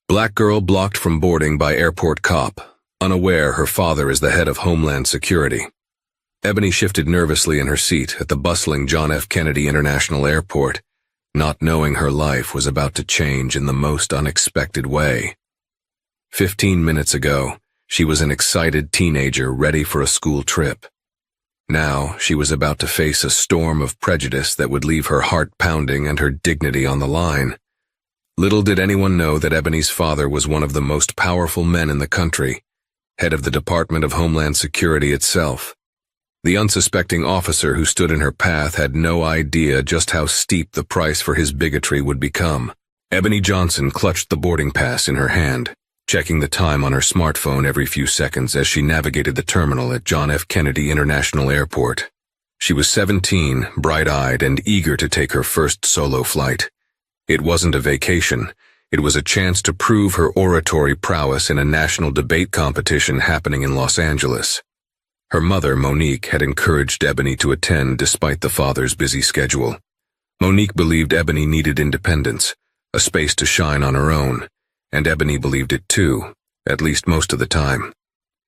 Black girl blocked from boarding by airport cop, unaware her father is the head of Homeland Security. Ebony shifted nervously in her seat at the bustling John F. Kennedy International Airport, not knowing her life was about to change in the most unexpected way. 15 minutes ago, she was an excited teenager ready for a school trip. Now, she was about to face a storm of prejudice that would leave her heart pounding and her dignity on the line. Little did anyone know that Ebony's father was one of the most powerful men in the country, head of the Department of Homeland Security itself. The unsuspecting officer who stood in her path had no idea just how steep the price for his bigotry would become. Ebony Johnson clutched the boarding pass in her hand, checking the time on her smartphone every few seconds as she navigated the terminal at John F. Kennedy International Airport. She was 17, bright-eyed, and eager to take her first solo flight. It wasn't a vacation. It was a chance to prove her oratory prowess in a national debate competition happening in Los Angeles. Her mother, Monique, had encouraged Ebony to attend despite the father's busy schedule. Monique believed Ebony needed independence, a space to shine on her own, and Ebony believed it too, at least most of the time.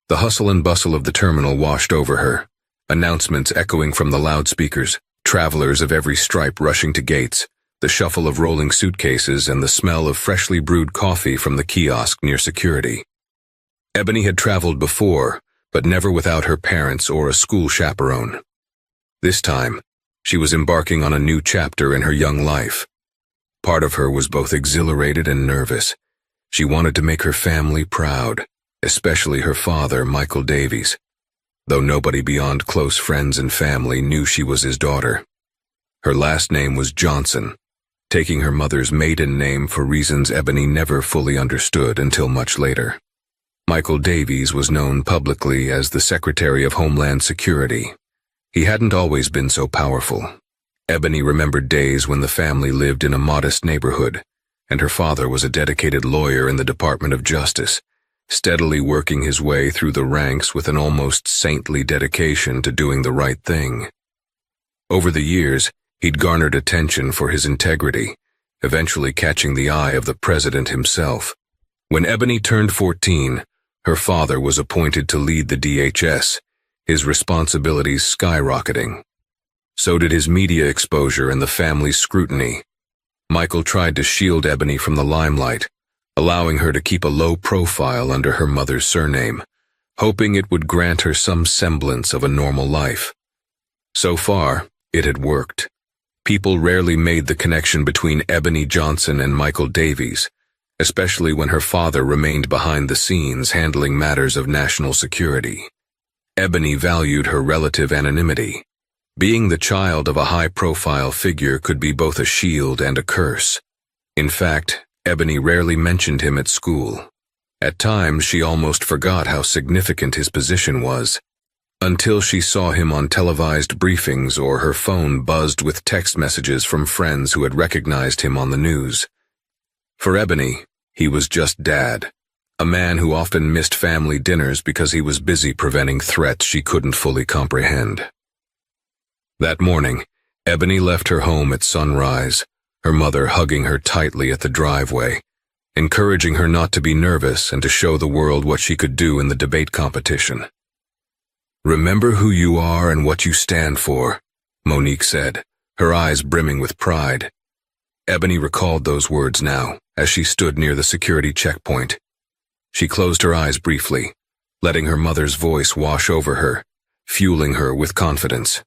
The hustle and bustle of the terminal washed over her, announcements echoing from the loudspeakers, travelers of every stripe rushing to gates, the shuffle of rolling suitcases and the smell of freshly brewed coffee from the kiosk near security. Ebony had traveled before, but never without her parents or a school chaperone. This time, she was embarking on a new chapter in her young life. Part of her was both exhilarated and nervous. She wanted to make her family proud, especially her father, Michael Davies, though nobody beyond close friends and family knew she was his daughter. Her last name was Johnson, taking her mother's maiden name for reasons Ebony never fully understood until much later. Michael Davies was known publicly as the Secretary of Homeland Security. He hadn't always been so powerful. Ebony remembered days when the family lived in a modest neighborhood, and her father was a dedicated lawyer in the Department of Justice, steadily working his way through the ranks with an almost saintly dedication to doing the right thing. Over the years, he'd garnered attention for his integrity, eventually catching the eye of the president himself. When Ebony turned 14, her father was appointed to lead the DHS, his responsibilities skyrocketing. So did his media exposure and the family's scrutiny. Michael tried to shield Ebony from the limelight, allowing her to keep a low profile under her mother's surname, hoping it would grant her some semblance of a normal life. So far, it had worked. People rarely made the connection between Ebony Johnson and Michael Davies, especially when her father remained behind the scenes handling matters of national security. Ebony valued her relative anonymity. Being the child of a high-profile figure could be both a shield and a curse. In fact, Ebony rarely mentioned him at school. At times, she almost forgot how significant his position was, until she saw him on televised briefings or her phone buzzed with text messages from friends who had recognized him on the news. For Ebony, he was just Dad, a man who often missed family dinners because he was busy preventing threats she couldn't fully comprehend. That morning, Ebony left her home at sunrise, her mother hugging her tightly at the driveway, encouraging her not to be nervous and to show the world what she could do in the debate competition. "Remember who you are and what you stand for," Monique said, her eyes brimming with pride. Ebony recalled those words now, as she stood near the security checkpoint. She closed her eyes briefly, letting her mother's voice wash over her, fueling her with confidence.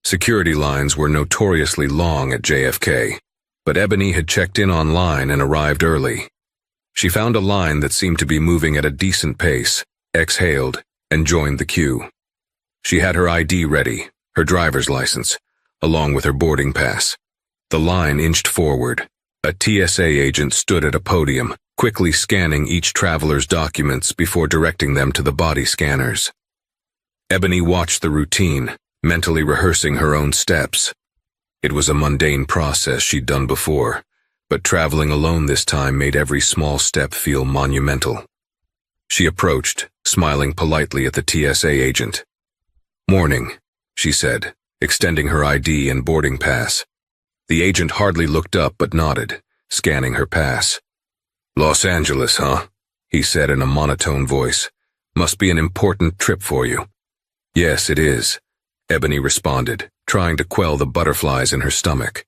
Security lines were notoriously long at JFK, but Ebony had checked in online and arrived early. She found a line that seemed to be moving at a decent pace, exhaled, and joined the queue. She had her ID ready, her driver's license, along with her boarding pass. The line inched forward. A TSA agent stood at a podium, quickly scanning each traveler's documents before directing them to the body scanners. Ebony watched the routine, mentally rehearsing her own steps. It was a mundane process she'd done before, but traveling alone this time made every small step feel monumental. She approached, smiling politely at the TSA agent. "Morning," she said, extending her ID and boarding pass. The agent hardly looked up but nodded, scanning her pass. Los Angeles, huh? He said in a monotone voice. Must be an important trip for you. Yes, it is, Ebony responded, trying to quell the butterflies in her stomach.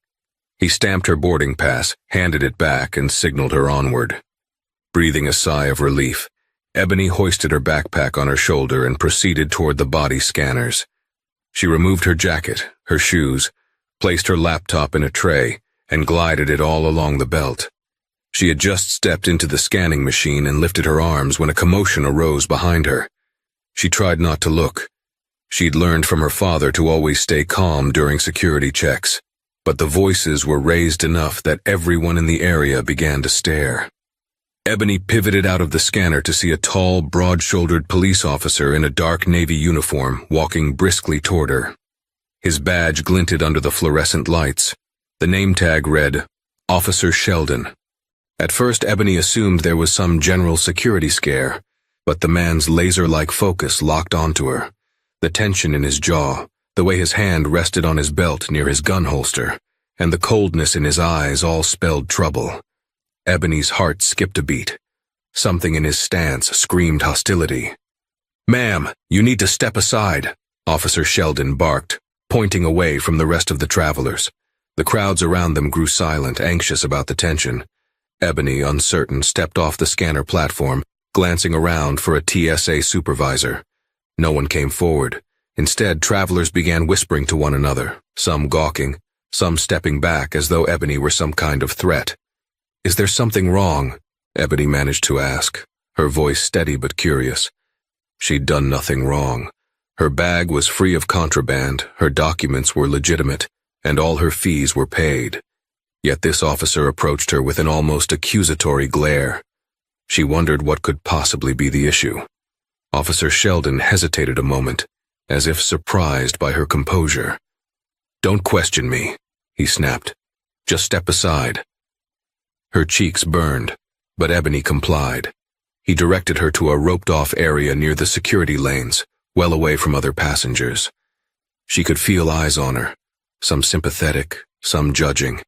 He stamped her boarding pass, handed it back, and signaled her onward. Breathing a sigh of relief, Ebony hoisted her backpack on her shoulder and proceeded toward the body scanners. She removed her jacket, her shoes, placed her laptop in a tray, and glided it all along the belt. She had just stepped into the scanning machine and lifted her arms when a commotion arose behind her. She tried not to look. She'd learned from her father to always stay calm during security checks, but the voices were raised enough that everyone in the area began to stare. Ebony pivoted out of the scanner to see a tall, broad-shouldered police officer in a dark navy uniform walking briskly toward her. His badge glinted under the fluorescent lights. The name tag read, Officer Sheldon. At first, Ebony assumed there was some general security scare, but the man's laser-like focus locked onto her. The tension in his jaw, the way his hand rested on his belt near his gun holster, and the coldness in his eyes all spelled trouble. Ebony's heart skipped a beat. Something in his stance screamed hostility. "Ma'am, you need to step aside," Officer Sheldon barked, pointing away from the rest of the travelers. The crowds around them grew silent, anxious about the tension. Ebony, uncertain, stepped off the scanner platform, glancing around for a TSA supervisor. No one came forward. Instead, travelers began whispering to one another, some gawking, some stepping back as though Ebony were some kind of threat. "Is there something wrong?" Ebony managed to ask, her voice steady but curious. She'd done nothing wrong. Her bag was free of contraband, her documents were legitimate, and all her fees were paid. Yet this officer approached her with an almost accusatory glare. She wondered what could possibly be the issue. Officer Sheldon hesitated a moment, as if surprised by her composure. "Don't question me," he snapped. "Just step aside." Her cheeks burned, but Ebony complied. He directed her to a roped-off area near the security lanes, well away from other passengers. She could feel eyes on her, some sympathetic, some judging.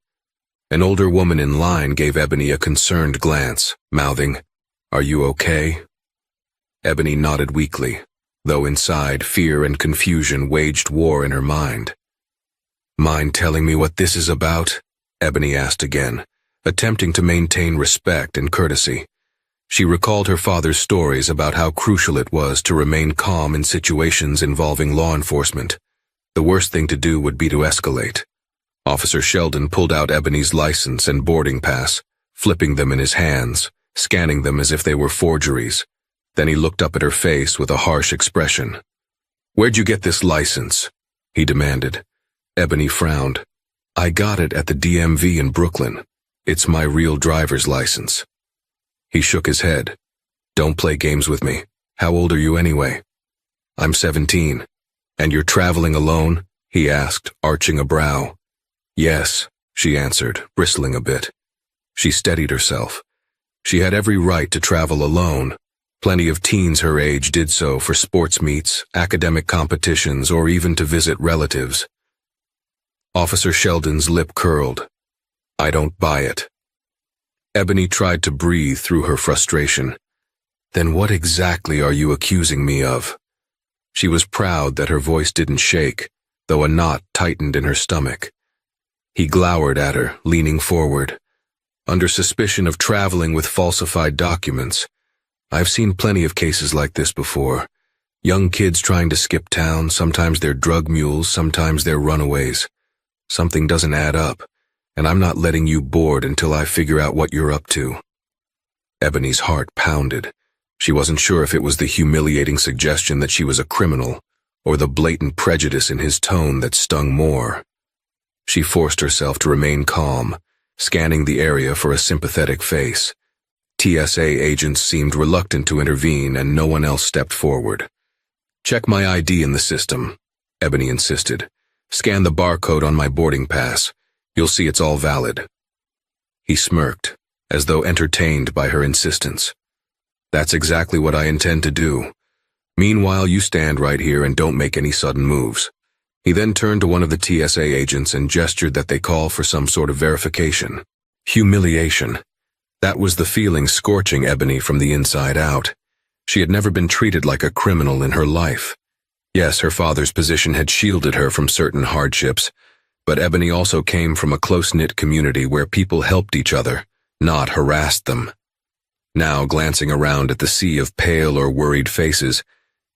An older woman in line gave Ebony a concerned glance, mouthing, "Are you okay?" Ebony nodded weakly, though inside fear and confusion waged war in her mind. "Mind telling me what this is about?" Ebony asked again, attempting to maintain respect and courtesy. She recalled her father's stories about how crucial it was to remain calm in situations involving law enforcement. The worst thing to do would be to escalate. Officer Sheldon pulled out Ebony's license and boarding pass, flipping them in his hands, scanning them as if they were forgeries. Then he looked up at her face with a harsh expression. "Where'd you get this license?" he demanded. Ebony frowned. "I got it at the DMV in Brooklyn. It's my real driver's license." He shook his head. "Don't play games with me. How old are you anyway?" "I'm 17. "And you're traveling alone?" he asked, arching a brow. "Yes," she answered, bristling a bit. She steadied herself. She had every right to travel alone. Plenty of teens her age did so for sports meets, academic competitions, or even to visit relatives. Officer Sheldon's lip curled. "I don't buy it." Ebony tried to breathe through her frustration. "Then what exactly are you accusing me of?" She was proud that her voice didn't shake, though a knot tightened in her stomach. He glowered at her, leaning forward. "Under suspicion of traveling with falsified documents. I've seen plenty of cases like this before. Young kids trying to skip town, sometimes they're drug mules, sometimes they're runaways. Something doesn't add up, and I'm not letting you board until I figure out what you're up to." Ebony's heart pounded. She wasn't sure if it was the humiliating suggestion that she was a criminal, or the blatant prejudice in his tone that stung more. She forced herself to remain calm, scanning the area for a sympathetic face. TSA agents seemed reluctant to intervene, and no one else stepped forward. "Check my ID in the system," Ebony insisted. "Scan the barcode on my boarding pass. You'll see it's all valid." He smirked, as though entertained by her insistence. "That's exactly what I intend to do. Meanwhile, you stand right here and don't make any sudden moves." He then turned to one of the TSA agents and gestured that they call for some sort of verification. Humiliation. That was the feeling scorching Ebony from the inside out. She had never been treated like a criminal in her life. Yes, her father's position had shielded her from certain hardships, but Ebony also came from a close-knit community where people helped each other, not harassed them. Now, glancing around at the sea of pale or worried faces,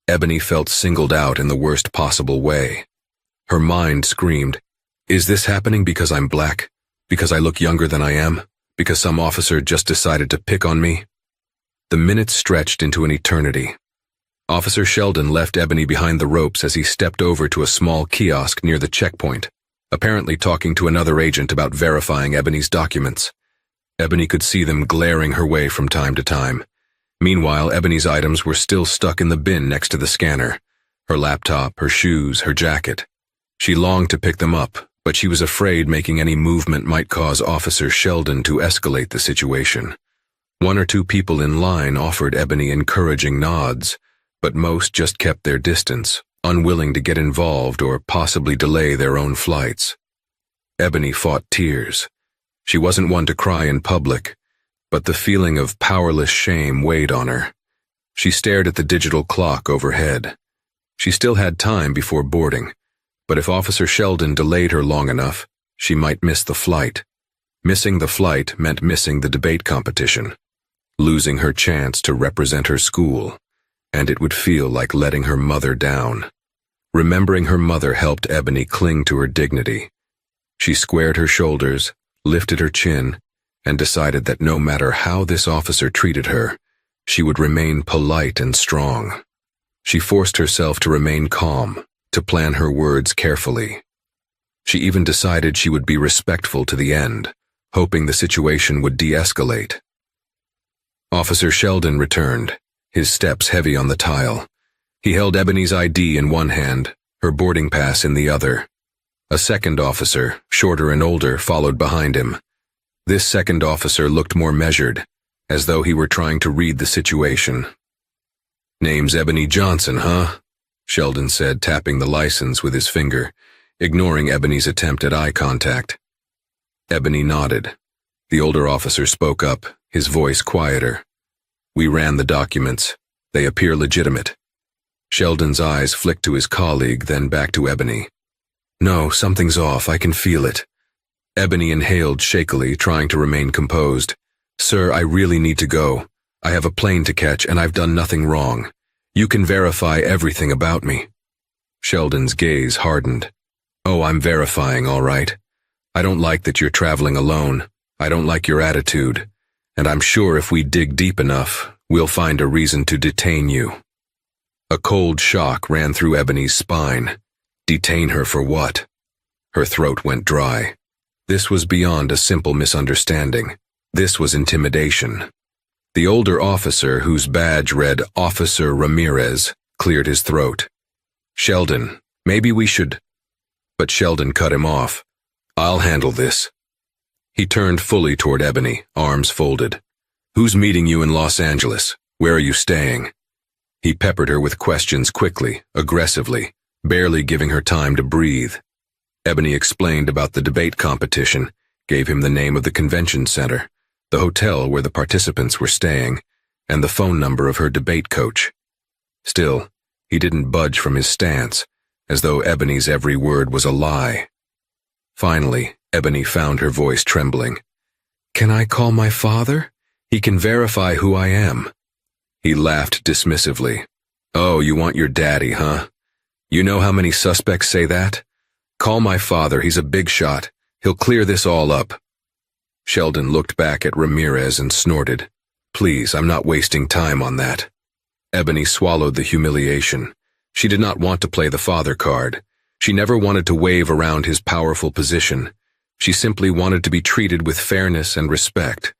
Ebony felt singled out in the worst possible way. Her mind screamed, "Is this happening because I'm black? Because I look younger than I am? Because some officer just decided to pick on me?" The minutes stretched into an eternity. Officer Sheldon left Ebony behind the ropes as he stepped over to a small kiosk near the checkpoint, apparently talking to another agent about verifying Ebony's documents. Ebony could see them glaring her way from time to time. Meanwhile, Ebony's items were still stuck in the bin next to the scanner. Her laptop, her shoes, her jacket. She longed to pick them up, but she was afraid making any movement might cause Officer Sheldon to escalate the situation. One or two people in line offered Ebony encouraging nods, but most just kept their distance, unwilling to get involved or possibly delay their own flights. Ebony fought tears. She wasn't one to cry in public, but the feeling of powerless shame weighed on her. She stared at the digital clock overhead. She still had time before boarding, but if Officer Sheldon delayed her long enough, she might miss the flight. Missing the flight meant missing the debate competition, losing her chance to represent her school, and it would feel like letting her mother down. Remembering her mother helped Ebony cling to her dignity. She squared her shoulders, lifted her chin, and decided that no matter how this officer treated her, she would remain polite and strong. She forced herself to remain calm, to plan her words carefully. She even decided she would be respectful to the end, hoping the situation would de-escalate. Officer Sheldon returned, his steps heavy on the tile. He held Ebony's ID in one hand, her boarding pass in the other. A second officer, shorter and older, followed behind him. This second officer looked more measured, as though he were trying to read the situation. "Name's Ebony Johnson, huh?" Sheldon said, tapping the license with his finger, ignoring Ebony's attempt at eye contact. Ebony nodded. The older officer spoke up, his voice quieter. "We ran the documents. They appear legitimate." Sheldon's eyes flicked to his colleague, then back to Ebony. "No, something's off. I can feel it." Ebony inhaled shakily, trying to remain composed. "Sir, I really need to go. I have a plane to catch, and I've done nothing wrong. You can verify everything about me." Sheldon's gaze hardened. "Oh, I'm verifying, all right. I don't like that you're traveling alone. I don't like your attitude. And I'm sure if we dig deep enough, we'll find a reason to detain you." A cold shock ran through Ebony's spine. Detain her for what? Her throat went dry. This was beyond a simple misunderstanding. This was intimidation. The older officer, whose badge read Officer Ramirez, cleared his throat. "Sheldon, maybe we should—" But Sheldon cut him off. "I'll handle this." He turned fully toward Ebony, arms folded. "Who's meeting you in Los Angeles? Where are you staying?" He peppered her with questions quickly, aggressively, barely giving her time to breathe. Ebony explained about the debate competition, gave him the name of the convention center, the hotel where the participants were staying, and the phone number of her debate coach. Still, he didn't budge from his stance, as though Ebony's every word was a lie. Finally, Ebony found her voice trembling. "Can I call my father? He can verify who I am." He laughed dismissively. "Oh, you want your daddy, huh? You know how many suspects say that? Call my father, he's a big shot. He'll clear this all up." Sheldon looked back at Ramirez and snorted. "Please, I'm not wasting time on that." Ebony swallowed the humiliation. She did not want to play the father card. She never wanted to wave around his powerful position. She simply wanted to be treated with fairness and respect.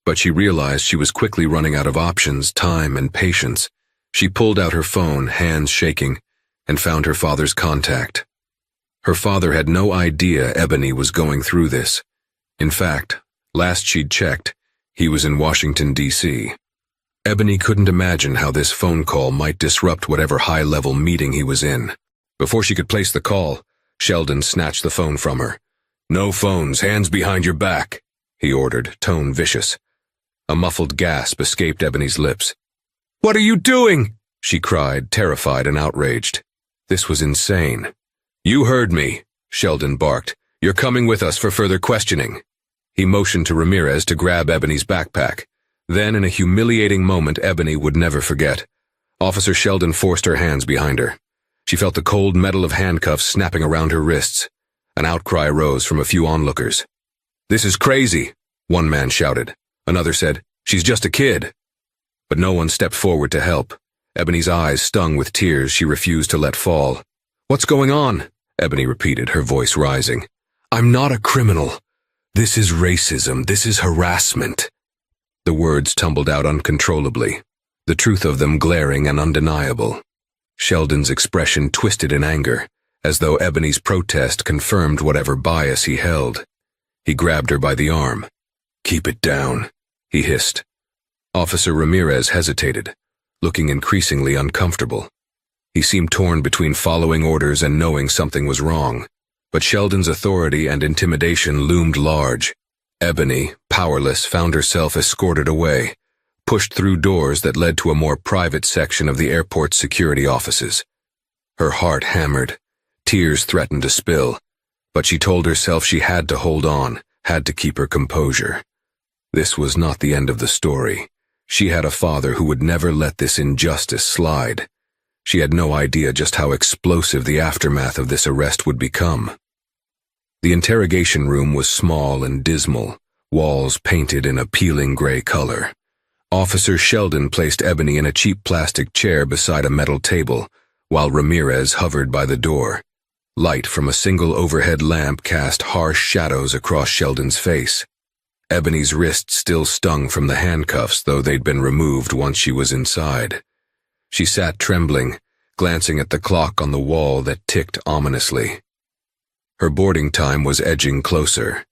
But she realized she was quickly running out of options, time, and patience. She pulled out her phone, hands shaking, and found her father's contact. Her father had no idea Ebony was going through this. In fact, last she'd checked, he was in Washington, D.C. Ebony couldn't imagine how this phone call might disrupt whatever high-level meeting he was in. Before she could place the call, Sheldon snatched the phone from her. "No phones, hands behind your back," he ordered, tone vicious. A muffled gasp escaped Ebony's lips. "What are you doing?" she cried, terrified and outraged. This was insane. "You heard me," Sheldon barked. "You're coming with us for further questioning." He motioned to Ramirez to grab Ebony's backpack. Then, in a humiliating moment Ebony would never forget, Officer Sheldon forced her hands behind her. She felt the cold metal of handcuffs snapping around her wrists. An outcry rose from a few onlookers. "This is crazy," one man shouted. Another said, "She's just a kid." But no one stepped forward to help. Ebony's eyes stung with tears she refused to let fall. "What's going on?" Ebony repeated, her voice rising. "I'm not a criminal. This is racism. This is harassment." The words tumbled out uncontrollably, the truth of them glaring and undeniable. Sheldon's expression twisted in anger, as though Ebony's protest confirmed whatever bias he held. He grabbed her by the arm. "Keep it down," he hissed. Officer Ramirez hesitated, looking increasingly uncomfortable. He seemed torn between following orders and knowing something was wrong. But Sheldon's authority and intimidation loomed large. Ebony, powerless, found herself escorted away, pushed through doors that led to a more private section of the airport's security offices. Her heart hammered. Tears threatened to spill. But she told herself she had to hold on, had to keep her composure. This was not the end of the story. She had a father who would never let this injustice slide. She had no idea just how explosive the aftermath of this arrest would become. The interrogation room was small and dismal, walls painted in a peeling gray color. Officer Sheldon placed Ebony in a cheap plastic chair beside a metal table, while Ramirez hovered by the door. Light from a single overhead lamp cast harsh shadows across Sheldon's face. Ebony's wrists still stung from the handcuffs, though they'd been removed once she was inside. She sat trembling, glancing at the clock on the wall that ticked ominously. Her boarding time was edging closer.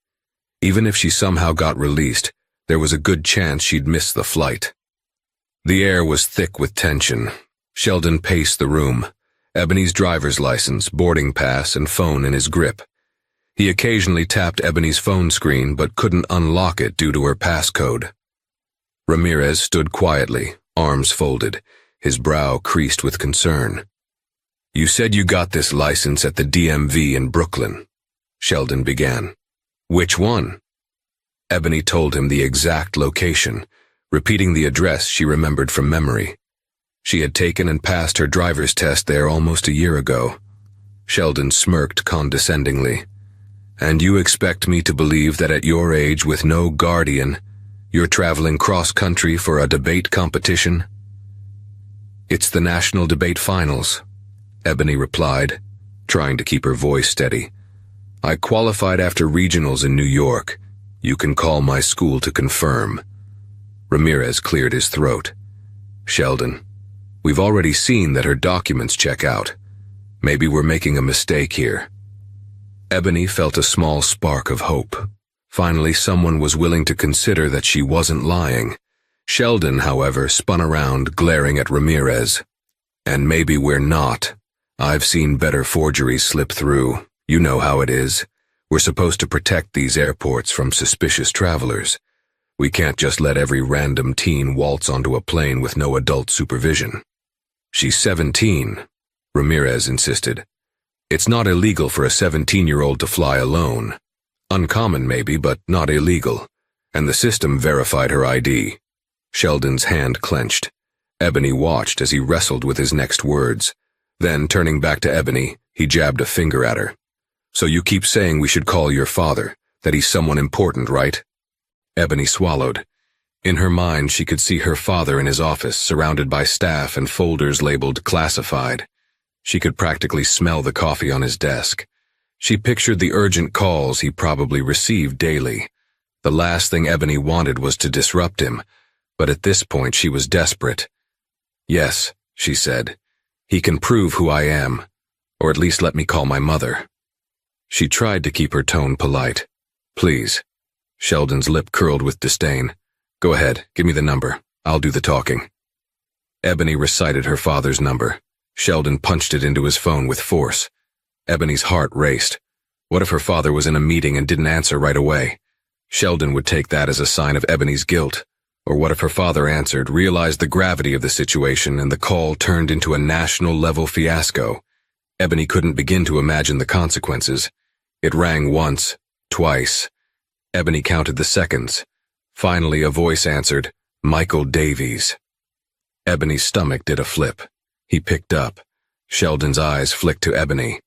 Even if she somehow got released, there was a good chance she'd miss the flight. The air was thick with tension. Sheldon paced the room, Ebony's driver's license, boarding pass, and phone in his grip. He occasionally tapped Ebony's phone screen but couldn't unlock it due to her passcode. Ramirez stood quietly, arms folded, his brow creased with concern. "You said you got this license at the DMV in Brooklyn," Sheldon began. "Which one?" Ebony told him the exact location, repeating the address she remembered from memory. She had taken and passed her driver's test there almost a year ago. Sheldon smirked condescendingly. "And you expect me to believe that at your age with no guardian, you're traveling cross-country for a debate competition?" "It's the National Debate Finals," Ebony replied, trying to keep her voice steady. "I qualified after regionals in New York. You can call my school to confirm." Ramirez cleared his throat. "Sheldon, we've already seen that her documents check out. Maybe we're making a mistake here." Ebony felt a small spark of hope. Finally, someone was willing to consider that she wasn't lying. Sheldon, however, spun around, glaring at Ramirez. "And maybe we're not. I've seen better forgeries slip through. You know how it is. We're supposed to protect these airports from suspicious travelers. We can't just let every random teen waltz onto a plane with no adult supervision." "She's 17, Ramirez insisted. "It's not illegal for a 17-year-old to fly alone. Uncommon maybe, but not illegal. And the system verified her ID." Sheldon's hand clenched. Ebony watched as he wrestled with his next words. Then, turning back to Ebony, he jabbed a finger at her. "So you keep saying we should call your father, that he's someone important, right?" Ebony swallowed. In her mind, she could see her father in his office, surrounded by staff and folders labeled classified. She could practically smell the coffee on his desk. She pictured the urgent calls he probably received daily. The last thing Ebony wanted was to disrupt him, but at this point she was desperate. "Yes," she said. "He can prove who I am, or at least let me call my mother." She tried to keep her tone polite. "Please." Sheldon's lip curled with disdain. "Go ahead, give me the number. I'll do the talking." Ebony recited her father's number. Sheldon punched it into his phone with force. Ebony's heart raced. What if her father was in a meeting and didn't answer right away? Sheldon would take that as a sign of Ebony's guilt. Or what if her father answered, realized the gravity of the situation, and the call turned into a national-level fiasco? Ebony couldn't begin to imagine the consequences. It rang once, twice. Ebony counted the seconds. Finally, a voice answered, "Michael Davies." Ebony's stomach did a flip. He picked up. Sheldon's eyes flicked to Ebony.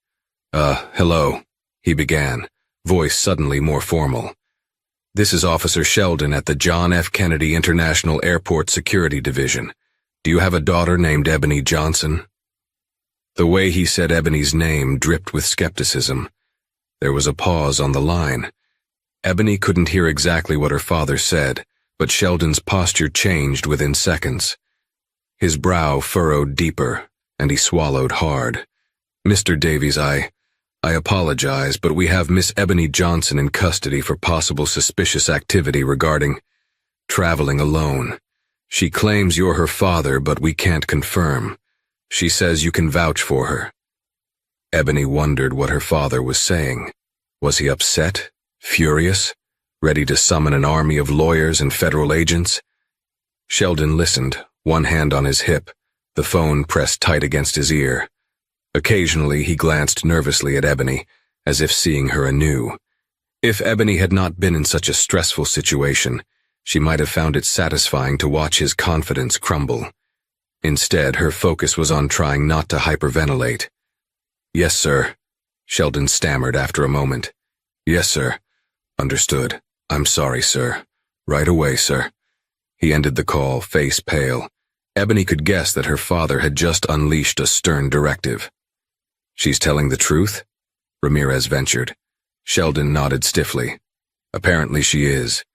Hello," he began, voice suddenly more formal. "This is Officer Sheldon at the John F. Kennedy International Airport Security Division. Do you have a daughter named Ebony Johnson?" The way he said Ebony's name dripped with skepticism. There was a pause on the line. Ebony couldn't hear exactly what her father said, but Sheldon's posture changed within seconds. His brow furrowed deeper, and he swallowed hard. "Mr. Davies, I apologize, but we have Miss Ebony Johnson in custody for possible suspicious activity regarding traveling alone. She claims you're her father, but we can't confirm. She says you can vouch for her." Ebony wondered what her father was saying. Was he upset? Furious? Ready to summon an army of lawyers and federal agents? Sheldon listened, one hand on his hip, the phone pressed tight against his ear. Occasionally he glanced nervously at Ebony, as if seeing her anew. If Ebony had not been in such a stressful situation, she might have found it satisfying to watch his confidence crumble. Instead, her focus was on trying not to hyperventilate. "Yes, sir," Sheldon stammered after a moment. "Yes, sir. Understood. I'm sorry, sir. Right away, sir." He ended the call, face pale. Ebony could guess that her father had just unleashed a stern directive. "She's telling the truth?" Ramirez ventured. Sheldon nodded stiffly. "Apparently she is."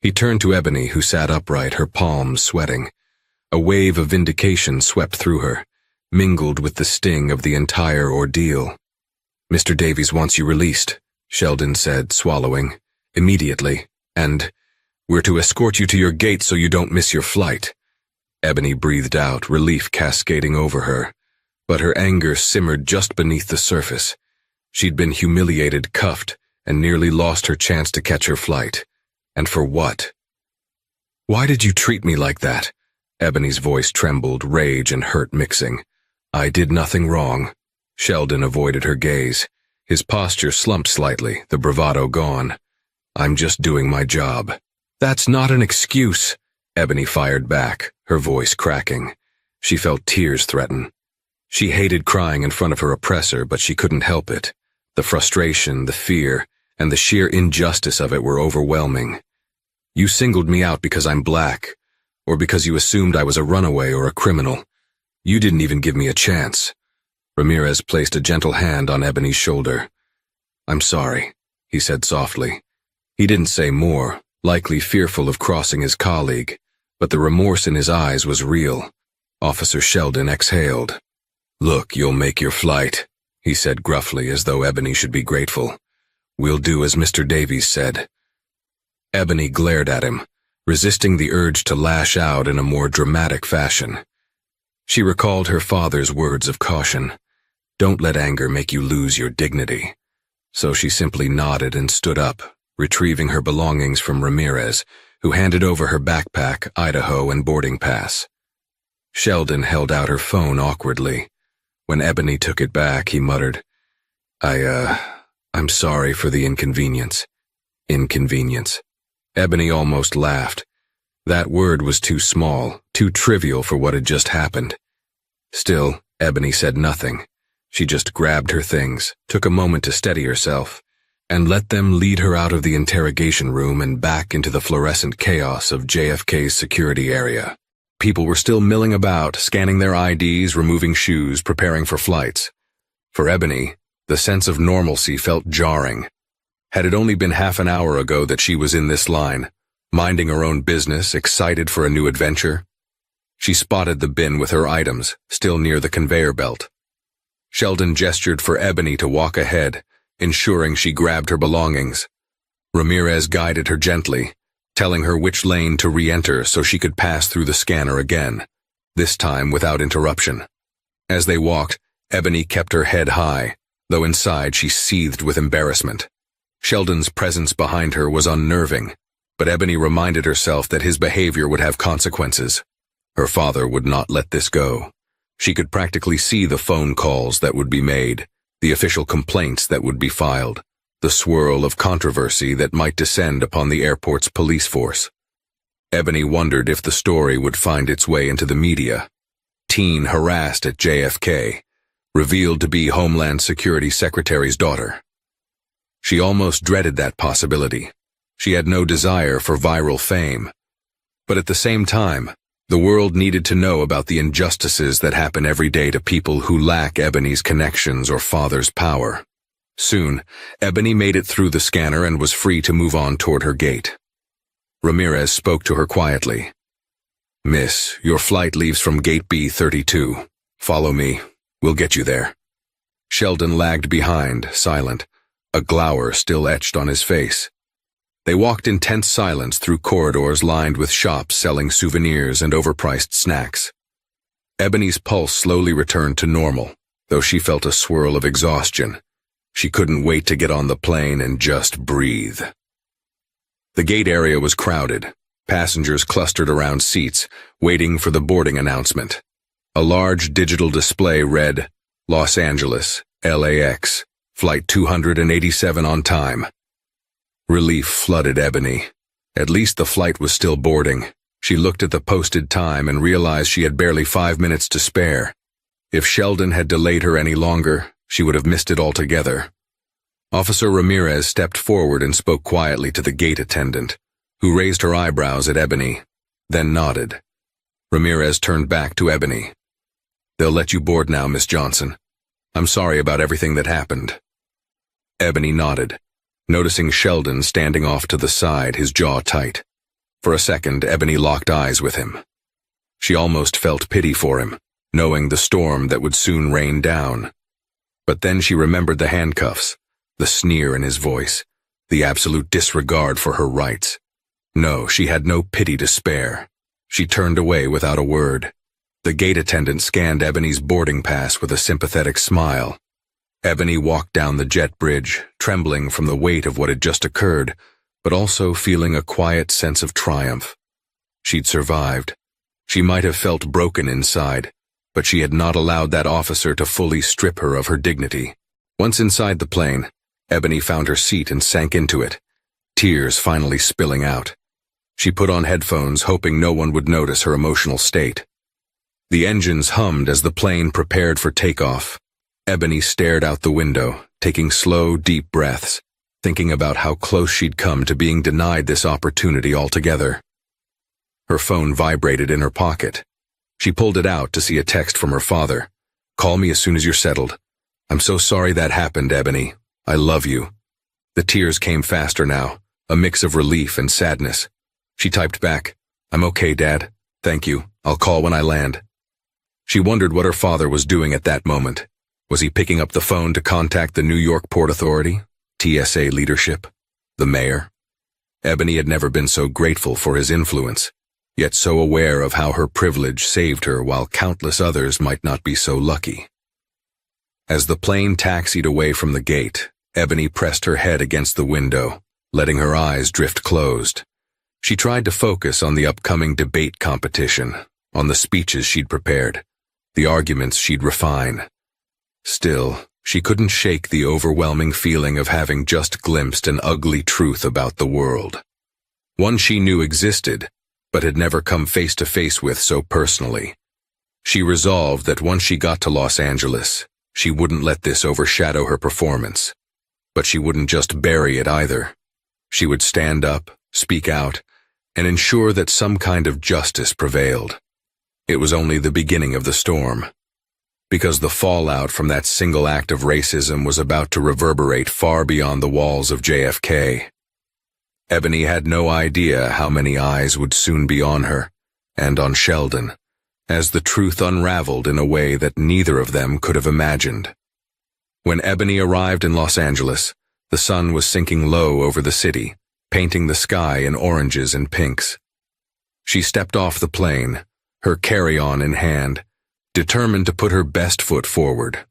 He turned to Ebony, who sat upright, her palms sweating. A wave of vindication swept through her, mingled with the sting of the entire ordeal. "Mr. Davies wants you released," Sheldon said, swallowing. "Immediately. And we're to escort you to your gate so you don't miss your flight." Ebony breathed out, relief cascading over her. But her anger simmered just beneath the surface. She'd been humiliated, cuffed, and nearly lost her chance to catch her flight. And for what? "Why did you treat me like that?" Ebony's voice trembled, rage and hurt mixing. "I did nothing wrong." Sheldon avoided her gaze. His posture slumped slightly, the bravado gone. "I'm just doing my job." "That's not an excuse," Ebony fired back, her voice cracking. She felt tears threaten. She hated crying in front of her oppressor, but she couldn't help it. The frustration, the fear, and the sheer injustice of it were overwhelming. "You singled me out because I'm black, or because you assumed I was a runaway or a criminal. You didn't even give me a chance." Ramirez placed a gentle hand on Ebony's shoulder. "I'm sorry," he said softly. He didn't say more, likely fearful of crossing his colleague, but the remorse in his eyes was real. Officer Sheldon exhaled. "Look, you'll make your flight," he said gruffly, as though Ebony should be grateful. "We'll do as Mr. Davies said." Ebony glared at him, resisting the urge to lash out in a more dramatic fashion. She recalled her father's words of caution. "Don't let anger make you lose your dignity." So she simply nodded and stood up, retrieving her belongings from Ramirez, who handed over her backpack, Idaho, and boarding pass. Sheldon held out her phone awkwardly. When Ebony took it back, he muttered, I'm sorry for the inconvenience." Inconvenience. Ebony almost laughed. That word was too small, too trivial for what had just happened. Still, Ebony said nothing. She just grabbed her things, took a moment to steady herself, and let them lead her out of the interrogation room and back into the fluorescent chaos of JFK's security area. People were still milling about, scanning their IDs, removing shoes, preparing for flights. For Ebony, the sense of normalcy felt jarring. Had it only been half an hour ago that she was in this line, minding her own business, excited for a new adventure? She spotted the bin with her items, still near the conveyor belt. Sheldon gestured for Ebony to walk ahead, ensuring she grabbed her belongings. Ramirez guided her gently, telling her which lane to re-enter so she could pass through the scanner again, this time without interruption. As they walked, Ebony kept her head high, though inside she seethed with embarrassment. Sheldon's presence behind her was unnerving. but Ebony reminded herself that his behavior would have consequences. Her father would not let this go. She could practically see the phone calls that would be made, the official complaints that would be filed, the swirl of controversy that might descend upon the airport's police force. Ebony wondered if the story would find its way into the media. Teen harassed at JFK, revealed to be Homeland Security Secretary's daughter. She almost dreaded that possibility. She had no desire for viral fame. But at the same time, the world needed to know about the injustices that happen every day to people who lack Ebony's connections or father's power. Soon, Ebony made it through the scanner and was free to move on toward her gate. Ramirez spoke to her quietly. "Miss, your flight leaves from gate B32. Follow me. We'll get you there." Sheldon lagged behind, silent, a glower still etched on his face. They walked in tense silence through corridors lined with shops selling souvenirs and overpriced snacks. Ebony's pulse slowly returned to normal, though she felt a swirl of exhaustion. She couldn't wait to get on the plane and just breathe. The gate area was crowded. Passengers clustered around seats, waiting for the boarding announcement. A large digital display read, "Los Angeles, LAX, Flight 287 on time." Relief flooded Ebony. At least the flight was still boarding. She looked at the posted time and realized she had barely 5 minutes to spare. If Sheldon had delayed her any longer, she would have missed it altogether. Officer Ramirez stepped forward and spoke quietly to the gate attendant, who raised her eyebrows at Ebony, then nodded. Ramirez turned back to Ebony. "They'll let you board now, Miss Johnson. I'm sorry about everything that happened." Ebony nodded, noticing Sheldon standing off to the side, his jaw tight. For a second, Ebony locked eyes with him. She almost felt pity for him, knowing the storm that would soon rain down. But then she remembered the handcuffs, the sneer in his voice, the absolute disregard for her rights. No, she had no pity to spare. She turned away without a word. The gate attendant scanned Ebony's boarding pass with a sympathetic smile. Ebony walked down the jet bridge, trembling from the weight of what had just occurred, but also feeling a quiet sense of triumph. She'd survived. She might have felt broken inside, but she had not allowed that officer to fully strip her of her dignity. Once inside the plane, Ebony found her seat and sank into it, tears finally spilling out. She put on headphones, hoping no one would notice her emotional state. The engines hummed as the plane prepared for takeoff. Ebony stared out the window, taking slow, deep breaths, thinking about how close she'd come to being denied this opportunity altogether. Her phone vibrated in her pocket. She pulled it out to see a text from her father. "Call me as soon as you're settled. I'm so sorry that happened, Ebony. I love you." The tears came faster now, a mix of relief and sadness. She typed back, "I'm okay, Dad. Thank you. I'll call when I land." She wondered what her father was doing at that moment. Was he picking up the phone to contact the New York Port Authority, TSA leadership, the mayor? Ebony had never been so grateful for his influence, yet so aware of how her privilege saved her while countless others might not be so lucky. As the plane taxied away from the gate, Ebony pressed her head against the window, letting her eyes drift closed. She tried to focus on the upcoming debate competition, on the speeches she'd prepared, the arguments she'd refine. Still, she couldn't shake the overwhelming feeling of having just glimpsed an ugly truth about the world. One she knew existed, but had never come face to face with so personally. She resolved that once she got to Los Angeles, she wouldn't let this overshadow her performance. But she wouldn't just bury it either. She would stand up, speak out, and ensure that some kind of justice prevailed. It was only the beginning of the storm, because the fallout from that single act of racism was about to reverberate far beyond the walls of JFK. Ebony had no idea how many eyes would soon be on her, and on Sheldon, as the truth unraveled in a way that neither of them could have imagined. When Ebony arrived in Los Angeles, the sun was sinking low over the city, painting the sky in oranges and pinks. She stepped off the plane, her carry-on in hand, determined to put her best foot forward.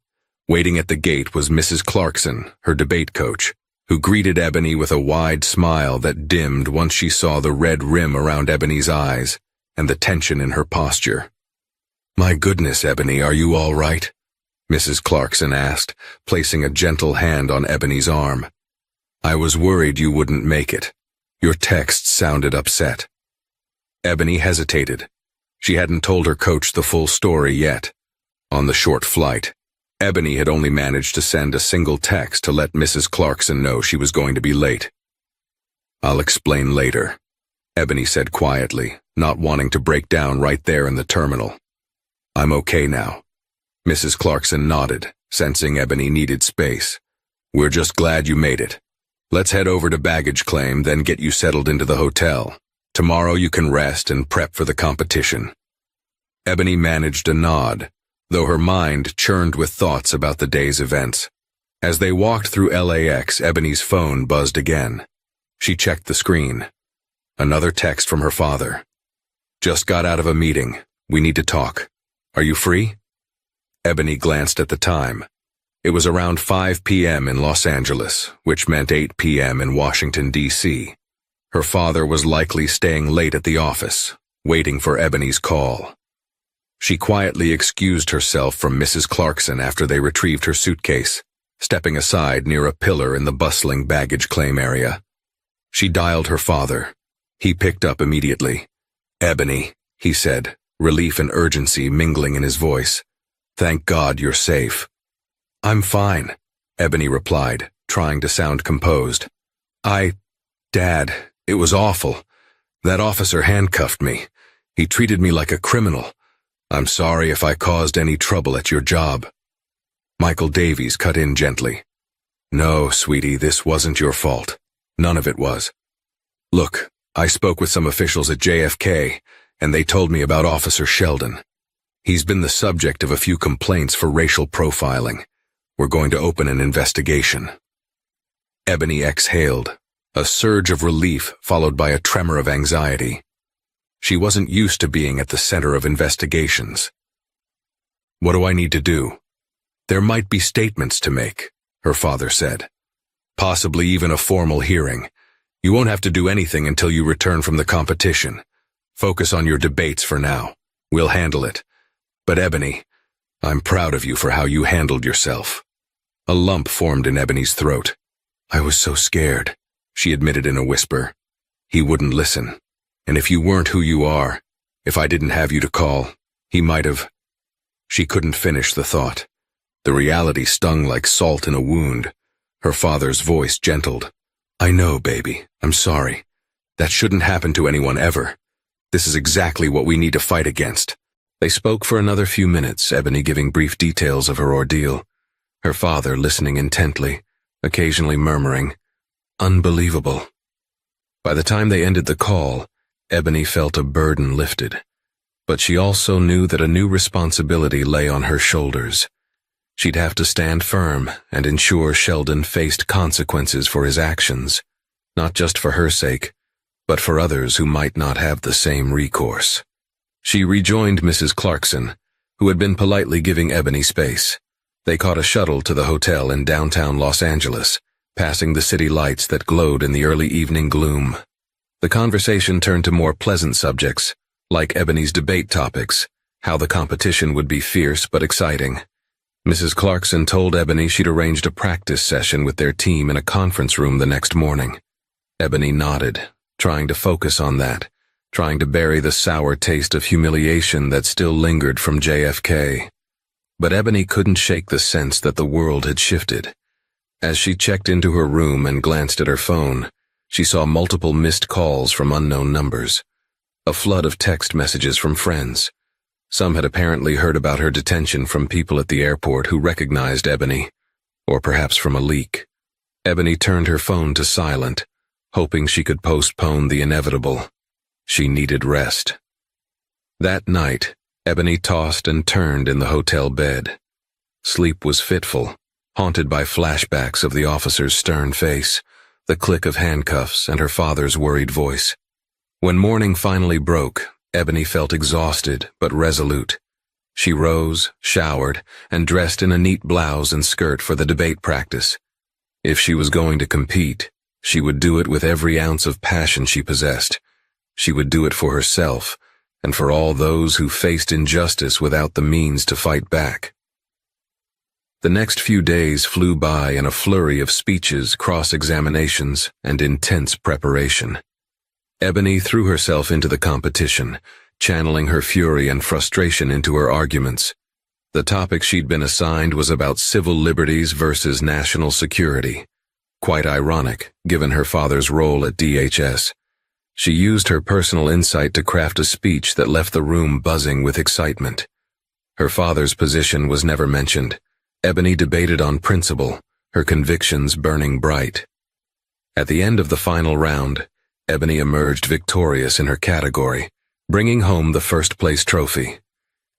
Waiting at the gate was Mrs. Clarkson, her debate coach, who greeted Ebony with a wide smile that dimmed once she saw the red rim around Ebony's eyes and the tension in her posture. "My goodness, Ebony, are you all right?" Mrs. Clarkson asked, placing a gentle hand on Ebony's arm. "I was worried you wouldn't make it. Your text sounded upset." Ebony hesitated. She hadn't told her coach the full story yet. On the short flight, Ebony had only managed to send a single text to let Mrs. Clarkson know she was going to be late. "I'll explain later," Ebony said quietly, not wanting to break down right there in the terminal. "I'm okay now." Mrs. Clarkson nodded, sensing Ebony needed space. "We're just glad you made it. Let's head over to baggage claim, then get you settled into the hotel. Tomorrow you can rest and prep for the competition." Ebony managed a nod, though her mind churned with thoughts about the day's events. As they walked through LAX, Ebony's phone buzzed again. She checked the screen. Another text from her father. "Just got out of a meeting. We need to talk. Are you free?" Ebony glanced at the time. It was around 5 p.m. in Los Angeles, which meant 8 p.m. in Washington, D.C. Her father was likely staying late at the office, waiting for Ebony's call. She quietly excused herself from Mrs. Clarkson after they retrieved her suitcase, stepping aside near a pillar in the bustling baggage claim area. She dialed her father. He picked up immediately. "Ebony," he said, relief and urgency mingling in his voice. "Thank God you're safe." "I'm fine," Ebony replied, trying to sound composed. Dad, it was awful. That officer handcuffed me. He treated me like a criminal. I'm sorry if I caused any trouble at your job." Michael Davies cut in gently. "No, sweetie, this wasn't your fault. None of it was. Look, I spoke with some officials at JFK, and they told me about Officer Sheldon. He's been the subject of a few complaints for racial profiling. We're going to open an investigation." Ebony exhaled, a surge of relief followed by a tremor of anxiety. She wasn't used to being at the center of investigations. "What do I need to do?" "There might be statements to make," her father said. "Possibly even a formal hearing. You won't have to do anything until you return from the competition. Focus on your debates for now. We'll handle it. But Ebony, I'm proud of you for how you handled yourself." A lump formed in Ebony's throat. "I was so scared," she admitted in a whisper. "He wouldn't listen. And if you weren't who you are, if I didn't have you to call, he might have—" She couldn't finish the thought. The reality stung like salt in a wound. Her father's voice gentled. "I know, baby. I'm sorry. That shouldn't happen to anyone ever. This is exactly what we need to fight against." They spoke for another few minutes, Ebony giving brief details of her ordeal, her father listening intently, occasionally murmuring, "Unbelievable." By the time they ended the call, Ebony felt a burden lifted, but she also knew that a new responsibility lay on her shoulders. She'd have to stand firm and ensure Sheldon faced consequences for his actions, not just for her sake, but for others who might not have the same recourse. She rejoined Mrs. Clarkson, who had been politely giving Ebony space. They caught a shuttle to the hotel in downtown Los Angeles, passing the city lights that glowed in the early evening gloom. The conversation turned to more pleasant subjects, like Ebony's debate topics, how the competition would be fierce but exciting. Mrs. Clarkson told Ebony she'd arranged a practice session with their team in a conference room the next morning. Ebony nodded, trying to focus on that, trying to bury the sour taste of humiliation that still lingered from JFK. But Ebony couldn't shake the sense that the world had shifted. As she checked into her room and glanced at her phone, she saw multiple missed calls from unknown numbers, a flood of text messages from friends. Some had apparently heard about her detention from people at the airport who recognized Ebony, or perhaps from a leak. Ebony turned her phone to silent, hoping she could postpone the inevitable. She needed rest. That night, Ebony tossed and turned in the hotel bed. Sleep was fitful, haunted by flashbacks of the officer's stern face, the click of handcuffs, and her father's worried voice. When morning finally broke, Ebony felt exhausted but resolute. She rose, showered, and dressed in a neat blouse and skirt for the debate practice. If she was going to compete, she would do it with every ounce of passion she possessed. She would do it for herself, and for all those who faced injustice without the means to fight back. The next few days flew by in a flurry of speeches, cross-examinations, and intense preparation. Ebony threw herself into the competition, channeling her fury and frustration into her arguments. The topic she'd been assigned was about civil liberties versus national security. Quite ironic, given her father's role at DHS. She used her personal insight to craft a speech that left the room buzzing with excitement. Her father's position was never mentioned. Ebony debated on principle, her convictions burning bright. At the end of the final round, Ebony emerged victorious in her category, bringing home the first-place trophy.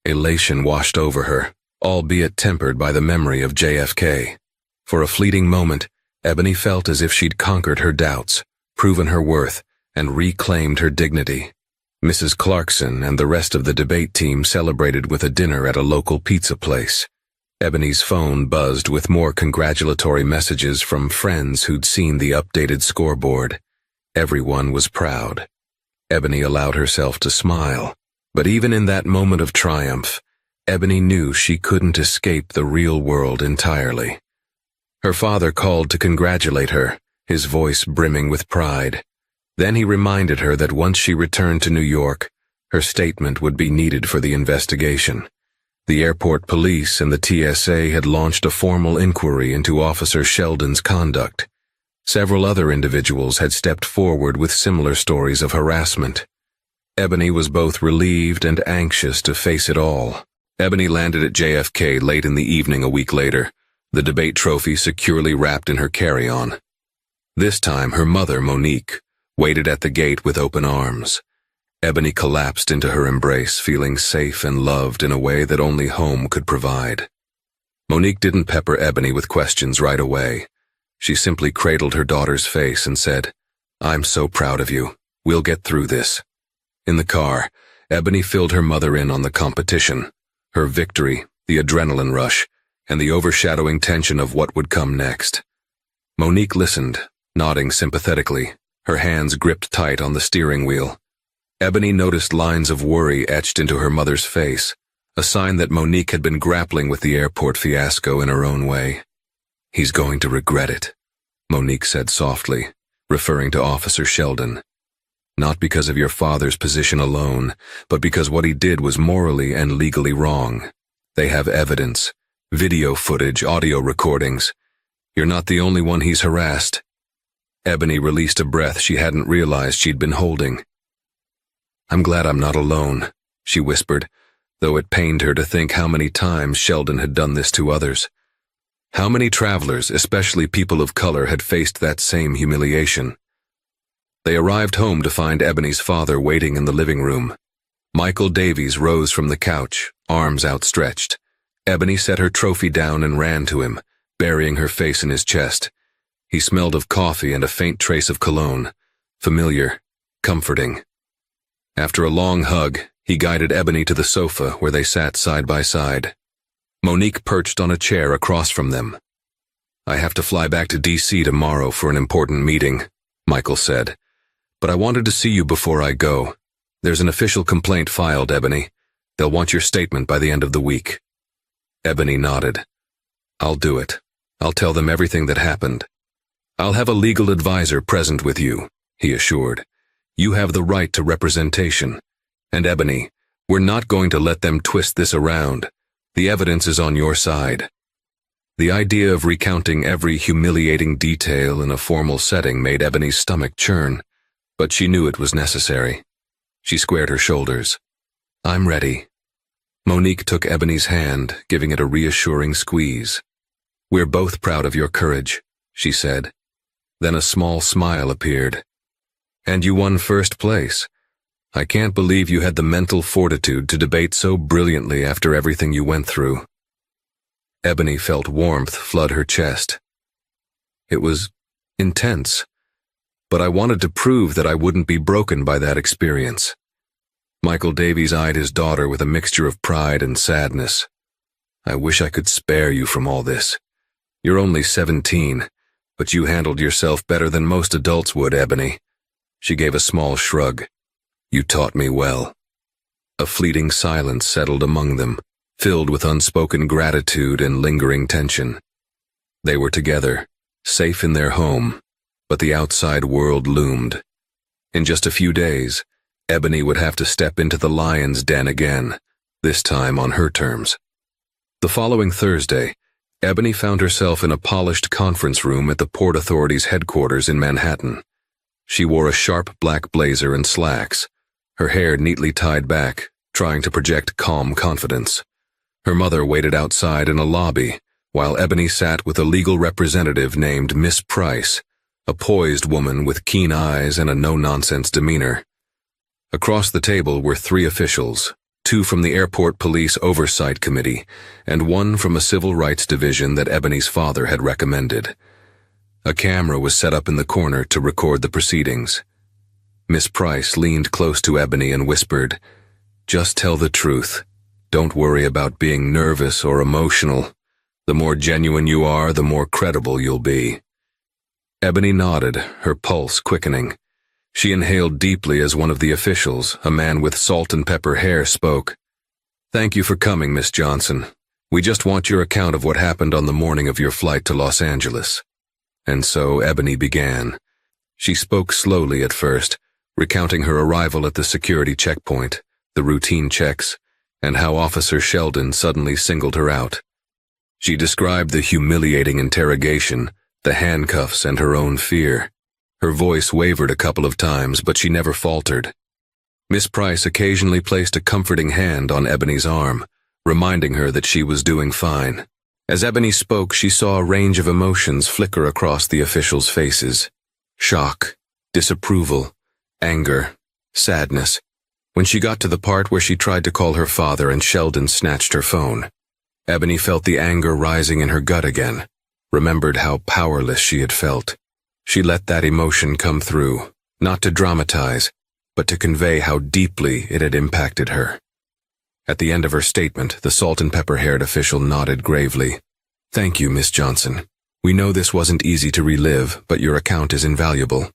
Elation washed over her, albeit tempered by the memory of JFK. For a fleeting moment, Ebony felt as if she'd conquered her doubts, proven her worth, and reclaimed her dignity. Mrs. Clarkson and the rest of the debate team celebrated with a dinner at a local pizza place. Ebony's phone buzzed with more congratulatory messages from friends who'd seen the updated scoreboard. Everyone was proud. Ebony allowed herself to smile, but even in that moment of triumph, Ebony knew she couldn't escape the real world entirely. Her father called to congratulate her, his voice brimming with pride. Then he reminded her that once she returned to New York, her statement would be needed for the investigation. The airport police and the TSA had launched a formal inquiry into Officer Sheldon's conduct. Several other individuals had stepped forward with similar stories of harassment. Ebony was both relieved and anxious to face it all. Ebony landed at JFK late in the evening a week later, the debate trophy securely wrapped in her carry-on. This time her mother, Monique, waited at the gate with open arms. Ebony collapsed into her embrace, feeling safe and loved in a way that only home could provide. Monique didn't pepper Ebony with questions right away. She simply cradled her daughter's face and said, "I'm so proud of you. We'll get through this." In the car, Ebony filled her mother in on the competition, her victory, the adrenaline rush, and the overshadowing tension of what would come next. Monique listened, nodding sympathetically, her hands gripped tight on the steering wheel. Ebony noticed lines of worry etched into her mother's face, a sign that Monique had been grappling with the airport fiasco in her own way. "He's going to regret it," Monique said softly, referring to Officer Sheldon. "Not because of your father's position alone, but because what he did was morally and legally wrong. They have evidence, video footage, audio recordings. You're not the only one he's harassed." Ebony released a breath she hadn't realized she'd been holding. "I'm glad I'm not alone," she whispered, though it pained her to think how many times Sheldon had done this to others. How many travelers, especially people of color, had faced that same humiliation. They arrived home to find Ebony's father waiting in the living room. Michael Davies rose from the couch, arms outstretched. Ebony set her trophy down and ran to him, burying her face in his chest. He smelled of coffee and a faint trace of cologne, familiar, comforting. After a long hug, he guided Ebony to the sofa where they sat side by side. Monique perched on a chair across from them. "I have to fly back to D.C. tomorrow for an important meeting," Michael said. "But I wanted to see you before I go. There's an official complaint filed, Ebony. They'll want your statement by the end of the week." Ebony nodded. "I'll do it. I'll tell them everything that happened. I'll have a legal advisor present with you," he assured. "You have the right to representation. And Ebony, we're not going to let them twist this around. The evidence is on your side." The idea of recounting every humiliating detail in a formal setting made Ebony's stomach churn, but she knew it was necessary. She squared her shoulders. "I'm ready." Monique took Ebony's hand, giving it a reassuring squeeze. "We're both proud of your courage," she said. Then a small smile appeared. "And you won first place. I can't believe you had the mental fortitude to debate so brilliantly after everything you went through." Ebony felt warmth flood her chest. It was intense, but I wanted to prove that I wouldn't be broken by that experience. Michael Davies eyed his daughter with a mixture of pride and sadness. "I wish I could spare you from all this. You're only 17, But you handled yourself better than most adults would, Ebony. She gave a small shrug. You taught me well. A fleeting silence settled among them, filled with unspoken gratitude and lingering tension. They were together, safe in their home, but the outside world loomed. In just a few days, Ebony would have to step into the lion's den again, this time on her terms. The following Thursday, Ebony found herself in a polished conference room at the Port Authority's headquarters in Manhattan. She wore a sharp black blazer and slacks, her hair neatly tied back, trying to project calm confidence. Her mother waited outside in a lobby, while Ebony sat with a legal representative named Miss Price, a poised woman with keen eyes and a no-nonsense demeanor. Across the table were 3 officials, 2 from the Airport Police Oversight Committee, and 1 from a civil rights division that Ebony's father had recommended. A camera was set up in the corner to record the proceedings. Miss Price leaned close to Ebony and whispered, "Just tell the truth. Don't worry about being nervous or emotional. The more genuine you are, the more credible you'll be." Ebony nodded, her pulse quickening. She inhaled deeply as one of the officials, a man with salt and pepper hair, spoke. "Thank you for coming, Miss Johnson. We just want your account of what happened on the morning of your flight to Los Angeles." And so Ebony began. She spoke slowly at first, recounting her arrival at the security checkpoint, the routine checks, and how Officer Sheldon suddenly singled her out. She described the humiliating interrogation, the handcuffs, and her own fear. Her voice wavered a couple of times, but she never faltered. Miss Price occasionally placed a comforting hand on Ebony's arm, reminding her that she was doing fine. As Ebony spoke, she saw a range of emotions flicker across the officials' faces. Shock, disapproval, anger, sadness. When she got to the part where she tried to call her father and Sheldon snatched her phone, Ebony felt the anger rising in her gut again, remembered how powerless she had felt. She let that emotion come through, not to dramatize, but to convey how deeply it had impacted her. At the end of her statement, the salt-and-pepper-haired official nodded gravely. "Thank you, Miss Johnson. We know this wasn't easy to relive, but your account is invaluable."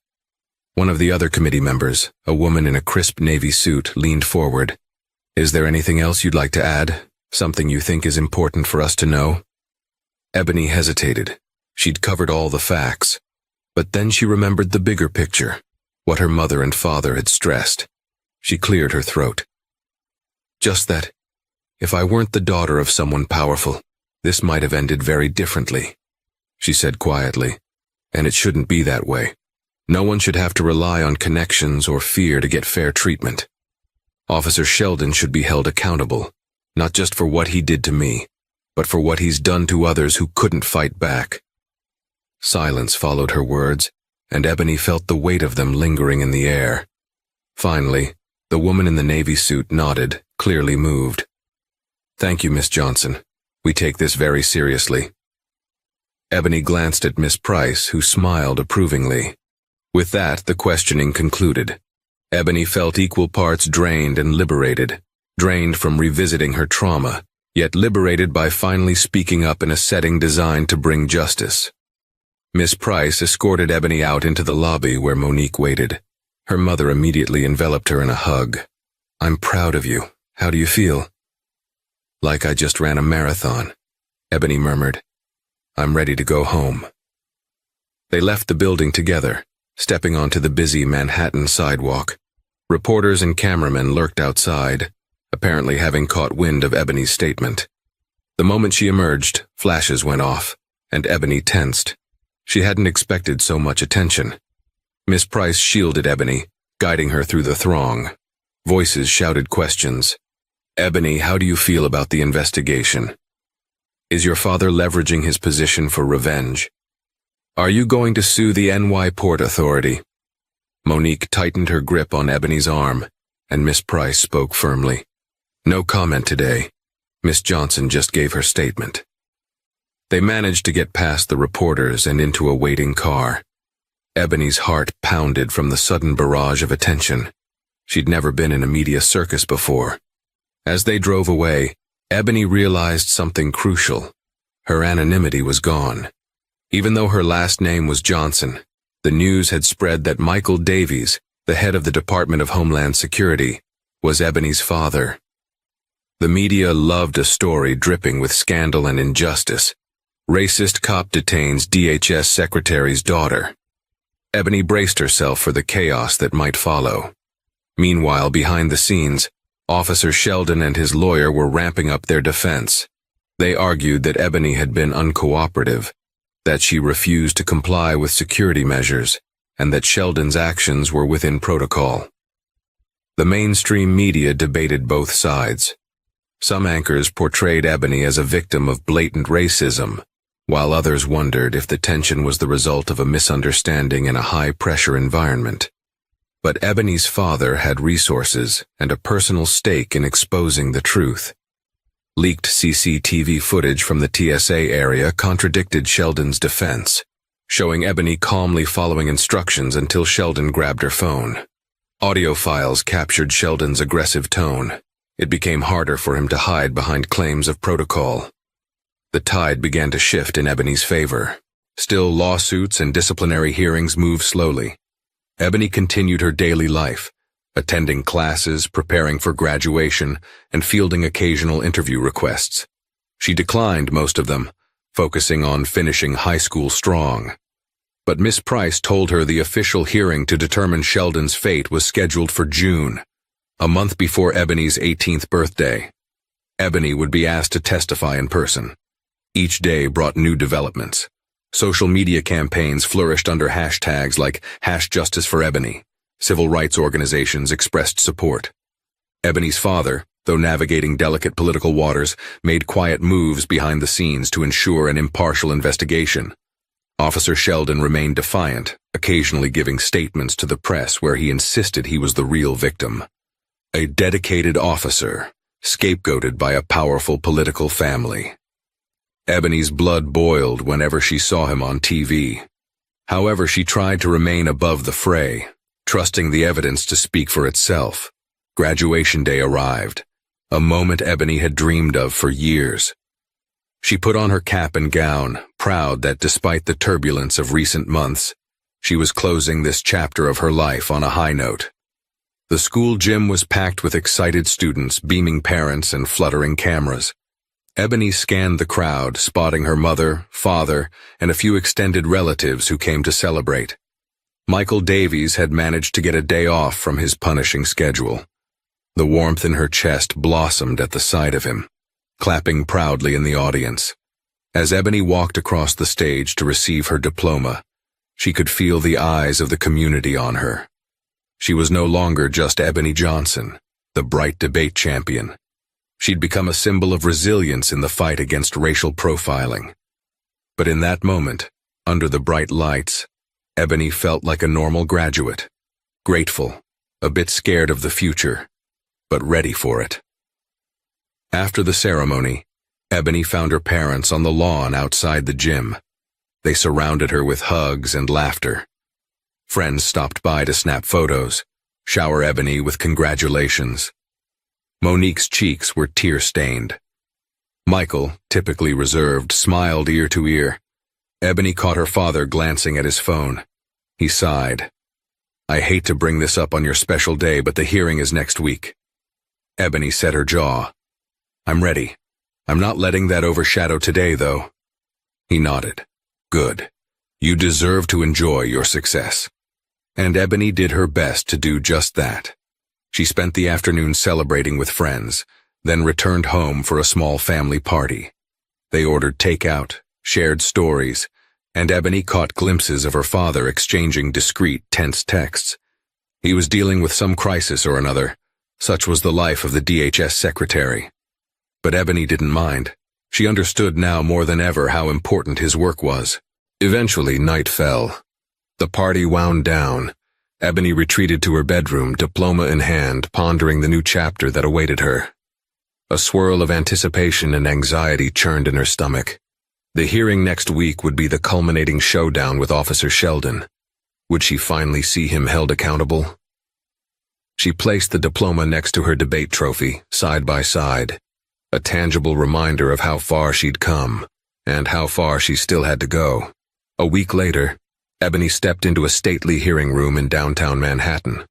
One of the other committee members, a woman in a crisp navy suit, leaned forward. "Is there anything else you'd like to add? Something you think is important for us to know?" Ebony hesitated. She'd covered all the facts. But then she remembered the bigger picture, what her mother and father had stressed. She cleared her throat. "Just that, if I weren't the daughter of someone powerful, this might have ended very differently," she said quietly. "And it shouldn't be that way. No one should have to rely on connections or fear to get fair treatment. Officer Sheldon should be held accountable, not just for what he did to me, but for what he's done to others who couldn't fight back." Silence followed her words, and Ebony felt the weight of them lingering in the air. Finally, the woman in the navy suit nodded, clearly moved. "Thank you, Miss Johnson. We take this very seriously." Ebony glanced at Miss Price, who smiled approvingly. With that, the questioning concluded. Ebony felt equal parts drained and liberated, drained from revisiting her trauma, yet liberated by finally speaking up in a setting designed to bring justice. Miss Price escorted Ebony out into the lobby where Monique waited. Her mother immediately enveloped her in a hug. "I'm proud of you. How do you feel?" "Like I just ran a marathon," Ebony murmured. "I'm ready to go home." They left the building together, stepping onto the busy Manhattan sidewalk. Reporters and cameramen lurked outside, apparently having caught wind of Ebony's statement. The moment she emerged, flashes went off, and Ebony tensed. She hadn't expected so much attention. Miss Price shielded Ebony, guiding her through the throng. Voices shouted questions. "Ebony, how do you feel about the investigation? Is your father leveraging his position for revenge? Are you going to sue the NY Port Authority?" Monique tightened her grip on Ebony's arm, and Miss Price spoke firmly. "No comment today. Miss Johnson just gave her statement." They managed to get past the reporters and into a waiting car. Ebony's heart pounded from the sudden barrage of attention. She'd never been in a media circus before. As they drove away, Ebony realized something crucial. Her anonymity was gone. Even though her last name was Johnson, the news had spread that Michael Davies, the head of the Department of Homeland Security, was Ebony's father. The media loved a story dripping with scandal and injustice. Racist cop detains DHS secretary's daughter. Ebony braced herself for the chaos that might follow. Meanwhile, behind the scenes, Officer Sheldon and his lawyer were ramping up their defense. They argued that Ebony had been uncooperative, that she refused to comply with security measures, and that Sheldon's actions were within protocol. The mainstream media debated both sides. Some anchors portrayed Ebony as a victim of blatant racism, while others wondered if the tension was the result of a misunderstanding in a high-pressure environment. But Ebony's father had resources and a personal stake in exposing the truth. Leaked CCTV footage from the TSA area contradicted Sheldon's defense, showing Ebony calmly following instructions until Sheldon grabbed her phone. Audio files captured Sheldon's aggressive tone. It became harder for him to hide behind claims of protocol. The tide began to shift in Ebony's favor. Still, lawsuits and disciplinary hearings moved slowly. Ebony continued her daily life, attending classes, preparing for graduation, and fielding occasional interview requests. She declined most of them, focusing on finishing high school strong. But Miss Price told her the official hearing to determine Sheldon's fate was scheduled for June, a month before Ebony's 18th birthday. Ebony would be asked to testify in person. Each day brought new developments. Social media campaigns flourished under hashtags like #JusticeForEbony. Civil rights organizations expressed support. Ebony's father, though navigating delicate political waters, made quiet moves behind the scenes to ensure an impartial investigation. Officer Sheldon remained defiant, occasionally giving statements to the press where he insisted he was the real victim. A dedicated officer, scapegoated by a powerful political family. Ebony's blood boiled whenever she saw him on TV. However, she tried to remain above the fray, trusting the evidence to speak for itself. Graduation day arrived, a moment Ebony had dreamed of for years. She put on her cap and gown, proud that despite the turbulence of recent months, she was closing this chapter of her life on a high note. The school gym was packed with excited students, beaming parents, and fluttering cameras. Ebony scanned the crowd, spotting her mother, father, and a few extended relatives who came to celebrate. Michael Davies had managed to get a day off from his punishing schedule. The warmth in her chest blossomed at the sight of him, clapping proudly in the audience. As Ebony walked across the stage to receive her diploma, she could feel the eyes of the community on her. She was no longer just Ebony Johnson, the bright debate champion. She'd become a symbol of resilience in the fight against racial profiling. But in that moment, under the bright lights, Ebony felt like a normal graduate, grateful, a bit scared of the future, but ready for it. After the ceremony, Ebony found her parents on the lawn outside the gym. They surrounded her with hugs and laughter. Friends stopped by to snap photos, shower Ebony with congratulations. Monique's cheeks were tear-stained. Michael, typically reserved, smiled ear to ear. Ebony caught her father glancing at his phone. He sighed. "I hate to bring this up on your special day, but the hearing is next week." Ebony set her jaw. "I'm ready. I'm not letting that overshadow today, though." He nodded. "Good. You deserve to enjoy your success." And Ebony did her best to do just that. She spent the afternoon celebrating with friends, then returned home for a small family party. They ordered takeout, shared stories, and Ebony caught glimpses of her father exchanging discreet, tense texts. He was dealing with some crisis or another. Such was the life of the DHS secretary. But Ebony didn't mind. She understood now more than ever how important his work was. Eventually, night fell. The party wound down. Ebony retreated to her bedroom, diploma in hand, pondering the new chapter that awaited her. A swirl of anticipation and anxiety churned in her stomach. The hearing next week would be the culminating showdown with Officer Sheldon. Would she finally see him held accountable? She placed the diploma next to her debate trophy, side by side, a tangible reminder of how far she'd come, and how far she still had to go. A week later, Ebony stepped into a stately hearing room in downtown Manhattan.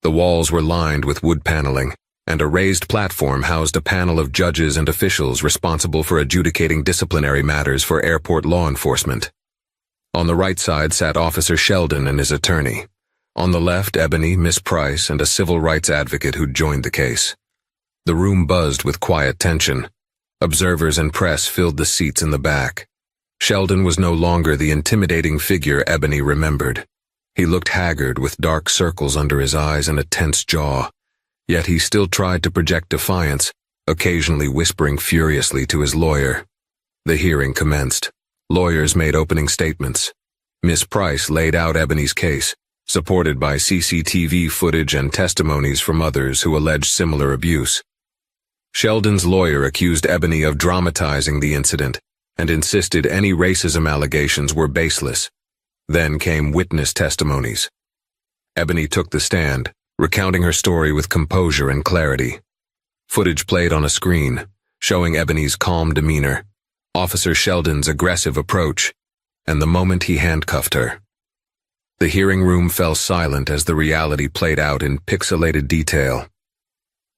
The walls were lined with wood paneling, and a raised platform housed a panel of judges and officials responsible for adjudicating disciplinary matters for airport law enforcement. On the right side sat Officer Sheldon and his attorney. On the left, Ebony, Miss Price, and a civil rights advocate who'd joined the case. The room buzzed with quiet tension. Observers and press filled the seats in the back. Sheldon was no longer the intimidating figure Ebony remembered. He looked haggard with dark circles under his eyes and a tense jaw. Yet he still tried to project defiance, occasionally whispering furiously to his lawyer. The hearing commenced. Lawyers made opening statements. Miss Price laid out Ebony's case, supported by CCTV footage and testimonies from others who alleged similar abuse. Sheldon's lawyer accused Ebony of dramatizing the incident and insisted any racism allegations were baseless. Then came witness testimonies. Ebony took the stand, recounting her story with composure and clarity. Footage played on a screen, showing Ebony's calm demeanor, Officer Sheldon's aggressive approach, and the moment he handcuffed her. The hearing room fell silent as the reality played out in pixelated detail.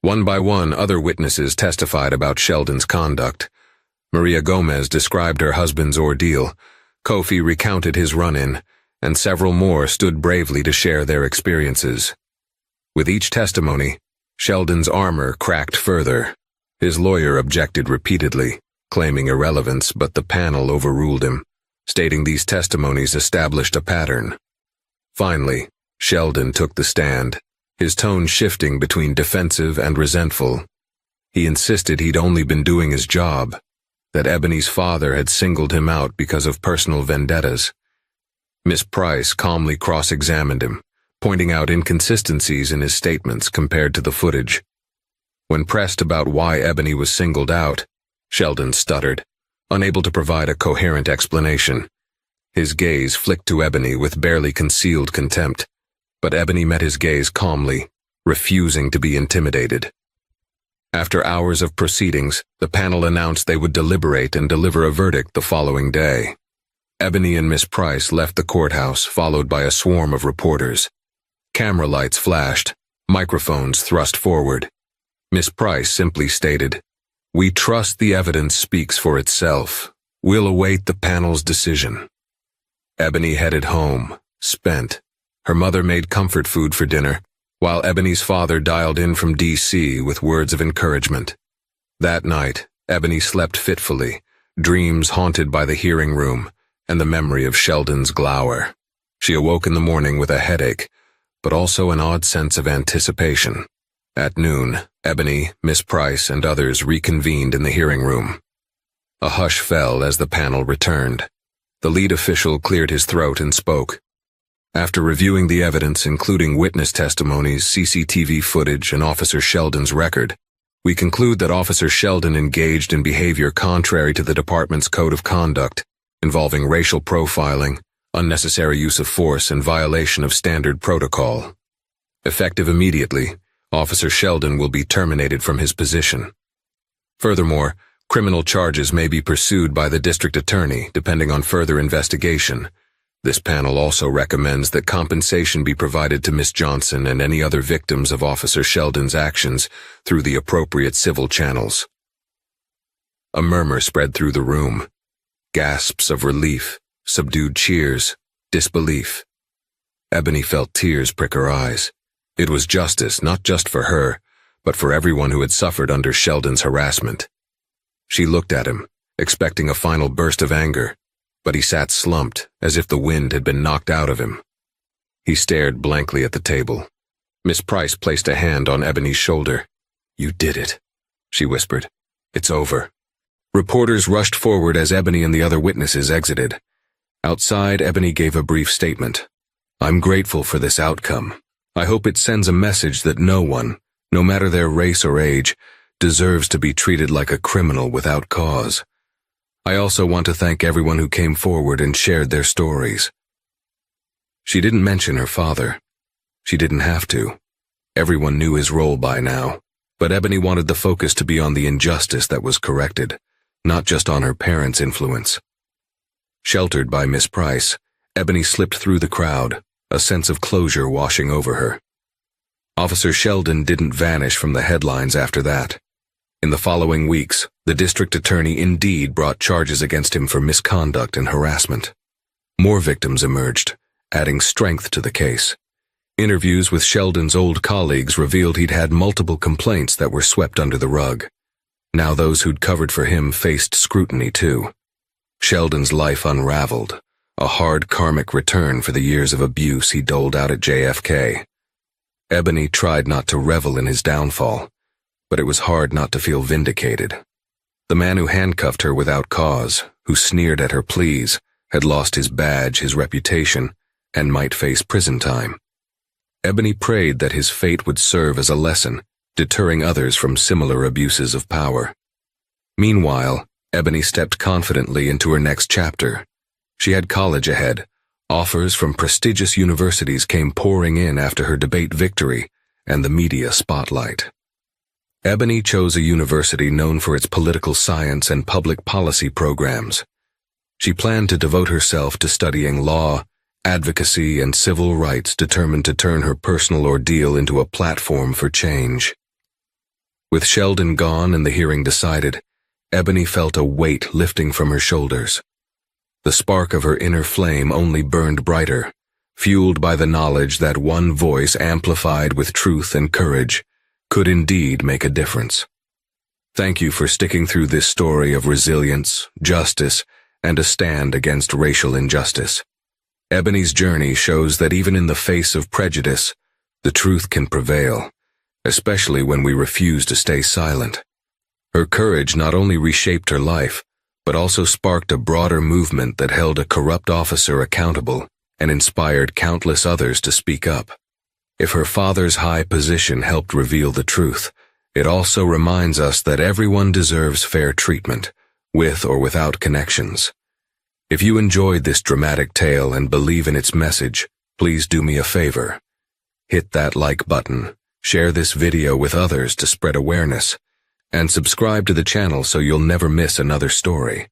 One by one, other witnesses testified about Sheldon's conduct. Maria Gomez described her husband's ordeal, Kofi recounted his run-in, and several more stood bravely to share their experiences. With each testimony, Sheldon's armor cracked further. His lawyer objected repeatedly, claiming irrelevance, but the panel overruled him, stating these testimonies established a pattern. Finally, Sheldon took the stand, his tone shifting between defensive and resentful. He insisted he'd only been doing his job, that Ebony's father had singled him out because of personal vendettas. Miss Price calmly cross-examined him, pointing out inconsistencies in his statements compared to the footage. When pressed about why Ebony was singled out, Sheldon stuttered, unable to provide a coherent explanation. His gaze flicked to Ebony with barely concealed contempt, but Ebony met his gaze calmly, refusing to be intimidated. After hours of proceedings, the panel announced they would deliberate and deliver a verdict the following day. Ebony and Miss Price left the courthouse, followed by a swarm of reporters. Camera lights flashed, microphones thrust forward. Miss Price simply stated, "We trust the evidence speaks for itself. We'll await the panel's decision." Ebony headed home, spent. Her mother made comfort food for dinner, while Ebony's father dialed in from D.C. with words of encouragement. That night, Ebony slept fitfully, dreams haunted by the hearing room and the memory of Sheldon's glower. She awoke in the morning with a headache, but also an odd sense of anticipation. At noon, Ebony, Miss Price, and others reconvened in the hearing room. A hush fell as the panel returned. The lead official cleared his throat and spoke. After reviewing the evidence, including witness testimonies, CCTV footage, and Officer Sheldon's record, we conclude that Officer Sheldon engaged in behavior contrary to the department's code of conduct, involving racial profiling, unnecessary use of force, and violation of standard protocol. Effective immediately, Officer Sheldon will be terminated from his position. Furthermore, criminal charges may be pursued by the district attorney, depending on further investigation. This panel also recommends that compensation be provided to Miss Johnson and any other victims of Officer Sheldon's actions through the appropriate civil channels. A murmur spread through the room. Gasps of relief, subdued cheers, disbelief. Ebony felt tears prick her eyes. It was justice, not just for her, but for everyone who had suffered under Sheldon's harassment. She looked at him, expecting a final burst of anger, but he sat slumped, as if the wind had been knocked out of him. He stared blankly at the table. Miss Price placed a hand on Ebony's shoulder. "You did it," she whispered. "It's over." Reporters rushed forward as Ebony and the other witnesses exited. Outside, Ebony gave a brief statement. "I'm grateful for this outcome. I hope it sends a message that no one, no matter their race or age, deserves to be treated like a criminal without cause. I also want to thank everyone who came forward and shared their stories." She didn't mention her father. She didn't have to. Everyone knew his role by now, but Ebony wanted the focus to be on the injustice that was corrected, not just on her parents' influence. Sheltered by Miss Price, Ebony slipped through the crowd, a sense of closure washing over her. Officer Sheldon didn't vanish from the headlines after that. In the following weeks, the district attorney indeed brought charges against him for misconduct and harassment. More victims emerged, adding strength to the case. Interviews with Sheldon's old colleagues revealed he'd had multiple complaints that were swept under the rug. Now those who'd covered for him faced scrutiny too. Sheldon's life unraveled, a hard karmic return for the years of abuse he doled out at JFK. Ebony tried not to revel in his downfall, but it was hard not to feel vindicated. The man who handcuffed her without cause, who sneered at her pleas, had lost his badge, his reputation, and might face prison time. Ebony prayed that his fate would serve as a lesson, deterring others from similar abuses of power. Meanwhile, Ebony stepped confidently into her next chapter. She had college ahead. Offers from prestigious universities came pouring in after her debate victory and the media spotlight. Ebony chose a university known for its political science and public policy programs. She planned to devote herself to studying law, advocacy, and civil rights, determined to turn her personal ordeal into a platform for change. With Sheldon gone and the hearing decided, Ebony felt a weight lifting from her shoulders. The spark of her inner flame only burned brighter, fueled by the knowledge that one voice amplified with truth and courage could indeed make a difference. Thank you for sticking through this story of resilience, justice, and a stand against racial injustice. Ebony's journey shows that even in the face of prejudice, the truth can prevail, especially when we refuse to stay silent. Her courage not only reshaped her life, but also sparked a broader movement that held a corrupt officer accountable and inspired countless others to speak up. If her father's high position helped reveal the truth, it also reminds us that everyone deserves fair treatment, with or without connections. If you enjoyed this dramatic tale and believe in its message, please do me a favor. Hit that like button, share this video with others to spread awareness, and subscribe to the channel so you'll never miss another story.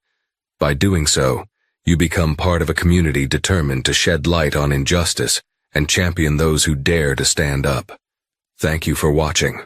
By doing so, you become part of a community determined to shed light on injustice and champion those who dare to stand up. Thank you for watching.